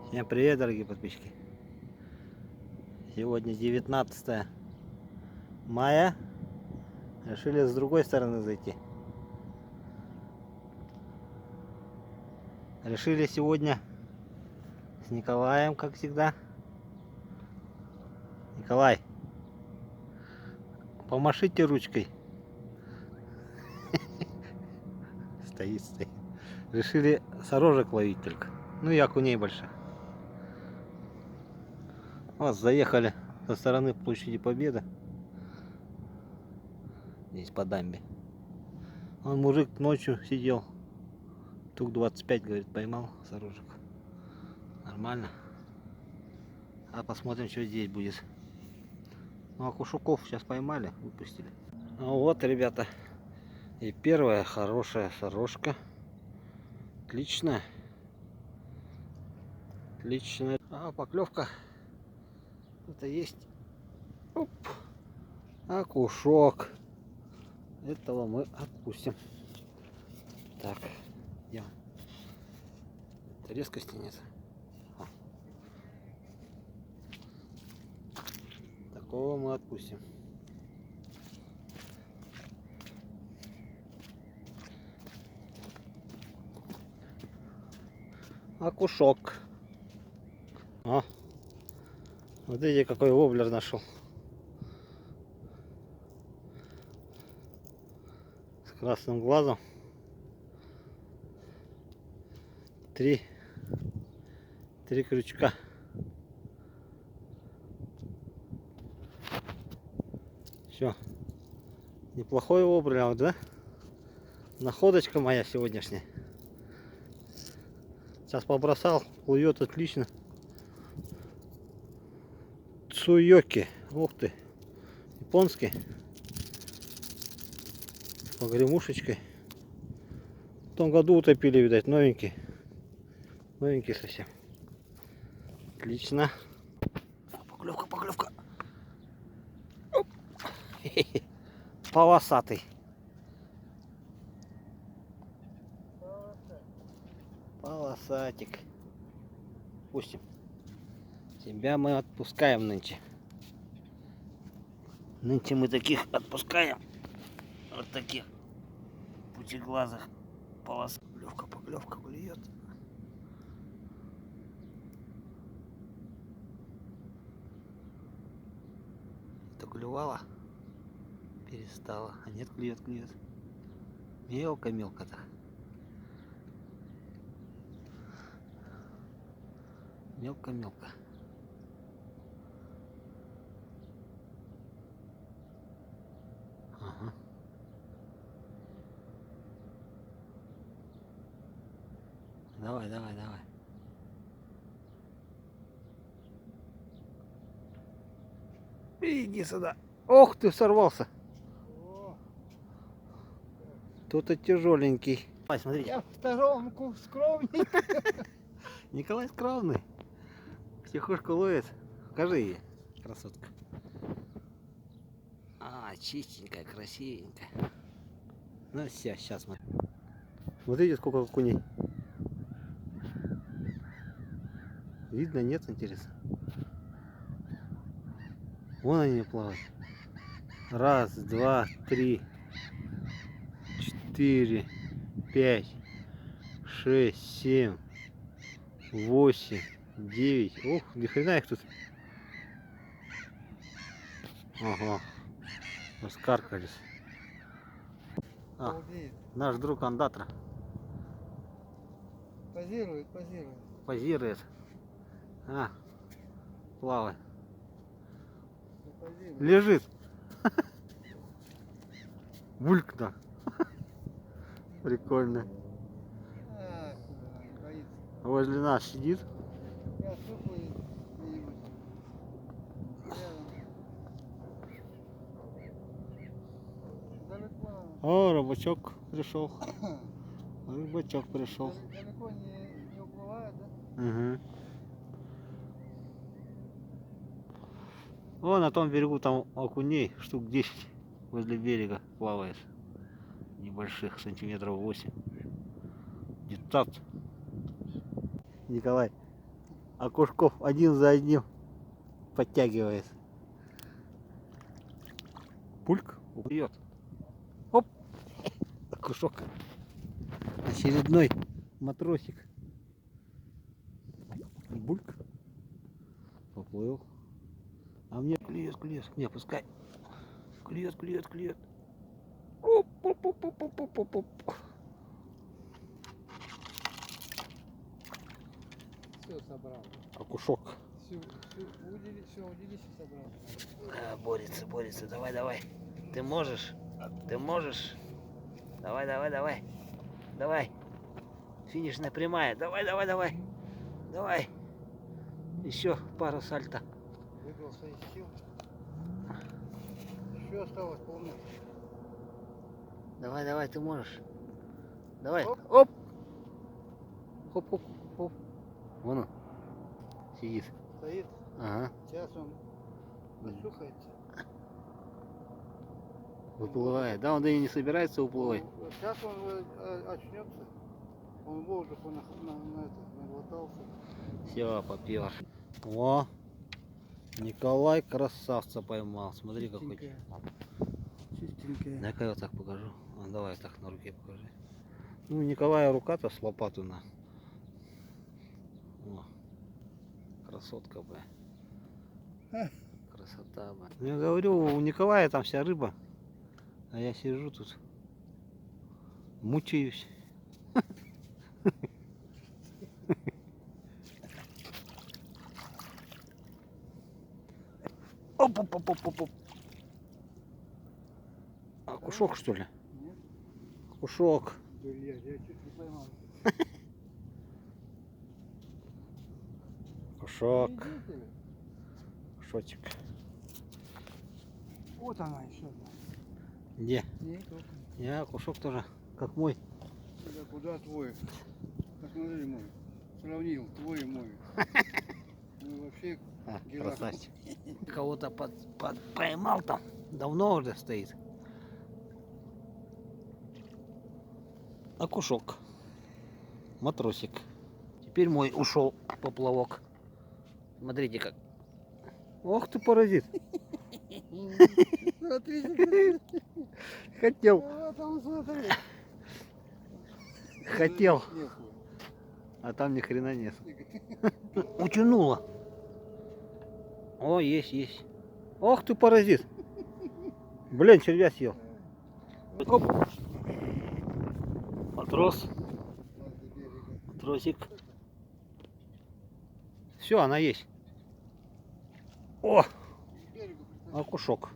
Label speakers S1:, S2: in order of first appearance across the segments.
S1: Всем привет, дорогие подписчики! Сегодня 19 мая. Решили с другой стороны зайти. Решили сегодня с Николаем, как всегда. Николай, помашите ручкой. Стоит. Решили сорожек ловить только. Ну и окуней больших. Вот заехали со стороны площади Победы. Здесь по дамбе. Он мужик ночью сидел. Штук 25, говорит, поймал сорожек. Нормально. А посмотрим, что здесь будет. Ну а кушуков сейчас поймали, выпустили. Ну вот, ребята. И первая хорошая сорожка. Отлично. Отлично. А поклевка. Это есть. Оп. Окушок. Этого мы отпустим. Так. Идем. Резкости нет. Такого мы отпустим. Окушок. О, вот видите, какой воблер нашел. С красным глазом. Три крючка. Все. Неплохой воблер, да? Находочка моя сегодняшняя. Сейчас побросал, плывет отлично. Цуёки. Ух ты. Японский. С погремушечкой. В том году утопили, видать, новенький. Новенький совсем. Отлично. Поклевка. Оп. Полосатый. Полосатик. Пустим. Тебя мы отпускаем нынче. Нынче мы таких отпускаем. Вот таких путеглазых полос. Поклевка клюет. То клювала, перестала. А нет, клюет. Мелко-то. Мелко. Ага. Давай. Иди сюда. Ох ты, сорвался. Тут-то тяжеленький. Смотрите.
S2: Я в сторонку скромненько.
S1: Николай скромный. Тихушку ловит. Покажи ей, красотка. Чистенькая, красивенькая. Ну все, сейчас смотри. Смотрите, сколько окуней. Видно, нет, интересно. Вон они плавают. Раз, два, три, 4, 5, 6, 7, 8, 9. Ух, ни хрена их тут. Ага. Раскаркались. Наш друг Андатра.
S2: Позирует.
S1: Позирует. Плавает. Лежит. Булькна. Прикольно. Возле нас сидит. О, рыбачок пришел.
S2: Далеко не уплывает, да?
S1: Угу. О, на том берегу там окуней штук 10 возле берега плавает. Небольших, сантиметров 8. Диктат. Николай, окушков один за одним подтягивает. Пульк убьет. Оп! Окушок. Очередной матросик. Бульк. Поплыл. А мне клюет, клюет. Не, пускай. Клюет, клюет, клюет. Оп, оп, оп, оп, оп, оп, оп, оп.
S2: Все собрал.
S1: Окушок.
S2: Все удилище собрал.
S1: Борется, борется. Давай, давай. Ты можешь. Ты можешь. Давай, давай, давай. Давай. Финишная прямая. Давай, давай, давай. Давай. Еще пару сальто.
S2: Выбрался из сил. Еще осталось полметра.
S1: Давай, давай, ты можешь. Давай.
S2: Оп.
S1: Оп. Хоп, хоп, хоп. Вон он. Сидит.
S2: Стоит.
S1: Ага.
S2: Сейчас он насухается.
S1: Выплывает. Да, он да и не собирается уплывать.
S2: Сейчас он очнется. Он воздуху наглотался.
S1: Все, попер. О, Николай красавца поймал. Смотри, какой.
S2: Чистенькая.
S1: Дай-ка я вот так покажу. А, давай так на руке покажи. Ну, у Николая рука-то с лопату на. О, красотка бы. Красота бы. Ну, я говорю, у Николая там вся рыба. А я сижу тут. Мучаюсь. Оп-оп-оп-оп-оп. А кушок, что ли?
S2: Нет?
S1: Кушок.
S2: Блядь, я чуть не поймал.
S1: Кушок.
S2: Видите ли?
S1: Кушочек.
S2: Вот она еще одна.
S1: Где?
S2: Не, только.
S1: Я кушок тоже, как мой.
S2: Куда твой? Посмотри мой. Сравнил твой и мой. Ну вообще герой.
S1: Красавчик. Кого-то поймал там. Давно уже стоит. Окушок. Матросик. Теперь мой ушел поплавок. Смотрите как. Ох ты паразит.
S2: Смотри,
S1: Хотел.
S2: вот он, смотри.
S1: Хотел.
S2: Нехуй.
S1: А там ни хрена нет. Утянуло. О, есть, есть. Ох ты паразит. Блин, червя съел. Оп. Матрос. Матросик. Все, она есть. О, окушок.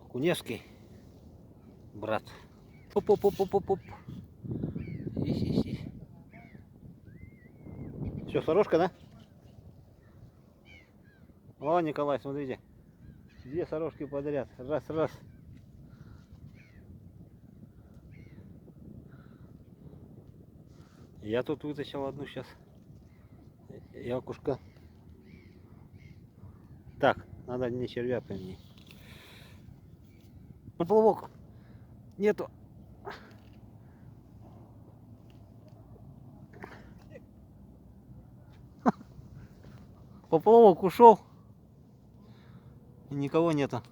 S1: Окуневский. Брат. Оп-оп-оп-оп-оп. Есть, есть, есть. Все, сорожка, да? О, Николай, смотрите. Две сорожки подряд. Раз, раз. Я тут вытащил одну сейчас. И окушка. Так, надо не червя пойми. Поплавок. Нету. Поплавок ушел. И никого нету.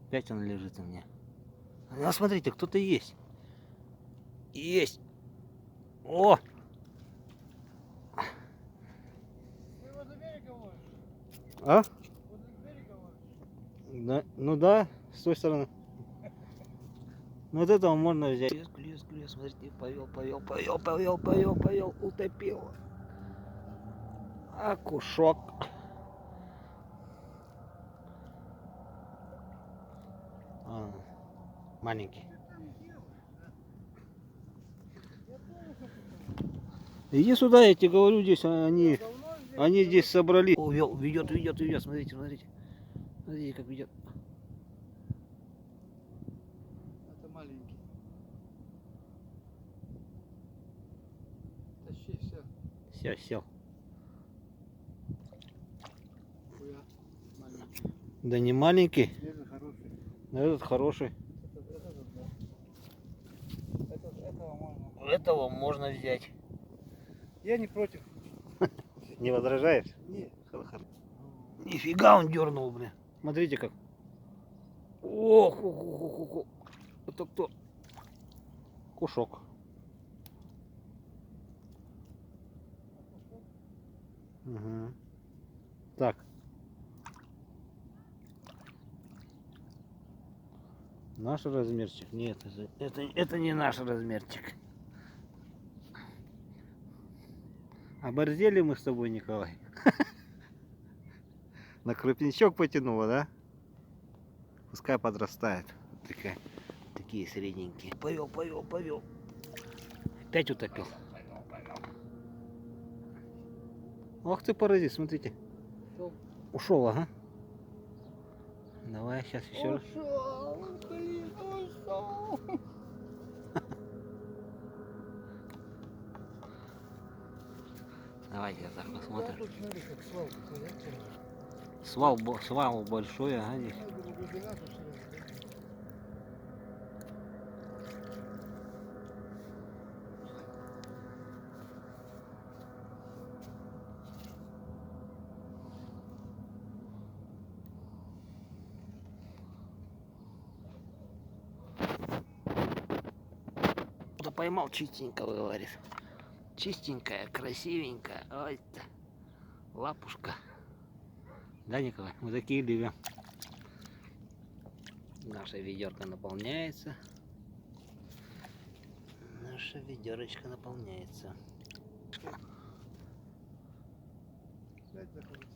S1: Опять он лежит у меня. А смотрите, кто-то есть. Есть. О!
S2: Ты возле берега ловишь?
S1: А?
S2: Возле берега ловишь?
S1: Да, ну да, с той стороны. Ну вот этого можно взять. Клюет, клюет, смотрите, повел, утопил. Окушок. А, маленький. Иди сюда, я тебе говорю, здесь они здесь собрались. Увел, ведет, смотрите, смотрите. Смотрите, как ведет.
S2: Это маленький. Тащи, все.
S1: Все, сел.
S2: Хуя. Маленький.
S1: Да не маленький.
S2: Свежий, хороший.
S1: Ну, этот хороший.
S2: Да. Этого можно.
S1: Этого можно взять.
S2: Я не против.
S1: Не возражаешь?
S2: Не.
S1: Нифига он дернул, блин. Смотрите как. Ох, ох, ох, ох, ох. Это кто? Кушок. Угу. Так. Наш размерчик? Нет, это не наш размерчик. Оборзели мы с тобой, Николай. На крупничок потянуло, да? Пускай подрастает. Такие средненькие. Повел. Опять утопил. Ох ты, паразит, смотрите. Ушел, ага. Давай, сейчас еще раз.
S2: Ушел, блин, ушел.
S1: Давайте я так посмотрим.
S2: Тут смотри, как свалка, понятно?
S1: Свал большой, ага, здесь.
S2: Глубина тут сразу, да?
S1: Кто поймал чистенького, говорит. Чистенькая, красивенькая. Ой-то. Лапушка. Да, Николай? Мы такие любим. Наша ведерко наполняется. Наша ведерочка наполняется.
S2: Опять заходит.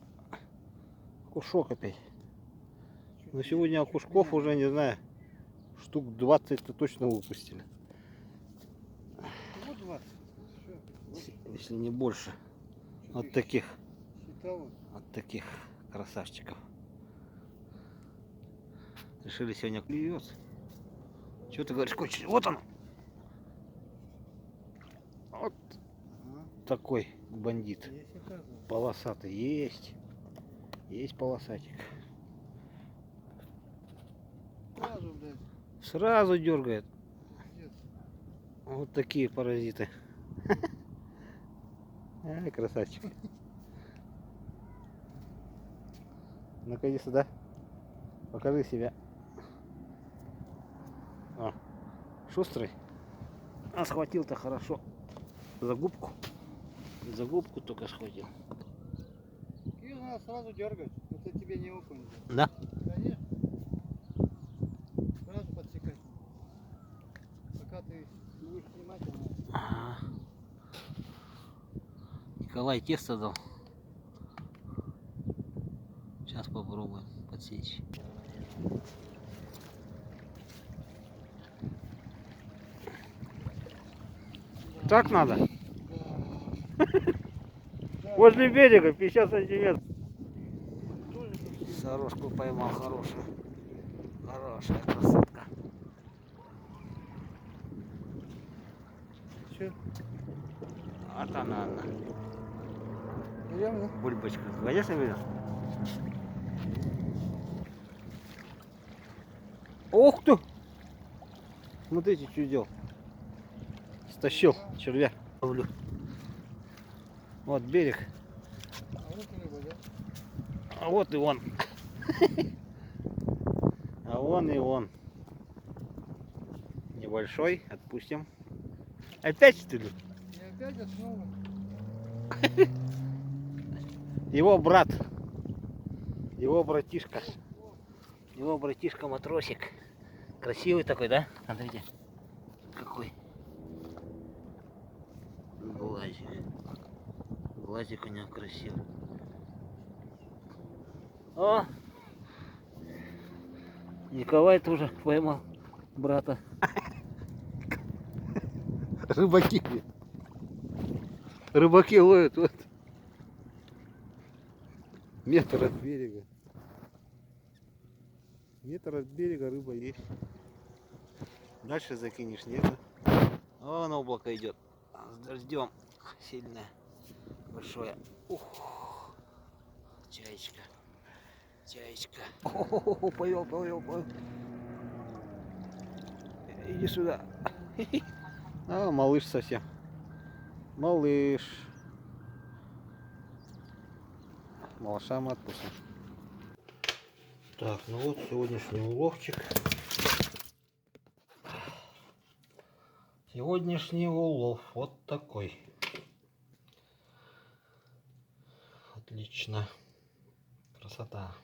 S1: Кушок опять.
S2: Чуть
S1: Но
S2: не-
S1: сегодня
S2: чуть
S1: окушков
S2: не-
S1: уже, не знаю, штук 20-то точно выпустили.
S2: Вот 20. Всё.
S1: Если не больше.
S2: Что
S1: Вот
S2: ты
S1: таких.
S2: считала?
S1: Вот таких красавчиков. Решили сегодня клюется. Чего ты говоришь, хочешь? Вот он. Вот
S2: Ага.
S1: такой бандит.
S2: Есть, оказывается.
S1: Полосатый есть. Есть полосатик.
S2: Сразу, блядь,
S1: Сразу дергает.
S2: пиздец.
S1: Вот такие паразиты. Ай, красавчик. Ну-ка иди сюда. Покажи себя. О, шустрый. А схватил-то хорошо. За губку. За губку только схватил.
S2: Ее надо сразу дергать. Это тебе не окунь.
S1: Да?
S2: Конечно. Сразу подсекать. Пока ты будешь внимательно.
S1: Ага. Николай тесто дал. Сейчас попробуем подсечь. Так надо?
S2: Да.
S1: Возле берега 50 сантиметров.
S2: Тоже тут
S1: Сорожку поймал хорошую. Хорошая красотка.
S2: Че?
S1: Вот она.
S2: Берем, да?
S1: Бульбочка. Конечно, берем? Ух ты! Смотрите, что делал. Стащил червя. Ловлю. Вот берег.
S2: А вот и рыба, да?
S1: А вот и он. А вон и он. Небольшой. Отпустим. Опять что ли?
S2: Не опять, а снова.
S1: Его брат. Его братишка. Его братишка матросик. Красивый такой, да? Смотрите. Какой. Глазик. Глазик у него красивый. О! Николай тоже поймал брата. Рыбаки. Рыбаки ловят вот. Метр от берега. Метр от берега рыба есть. Дальше закинешь, нет? Вон облако идет. С дождем. Сильное. Большое. Ух. Чаечка. Чаечка. Повел. Иди сюда. А, малыш совсем. Малыш. Малыша мы отпустим. Так, ну вот сегодняшний уловчик. Сегодняшний улов вот такой. Отлично. Красота.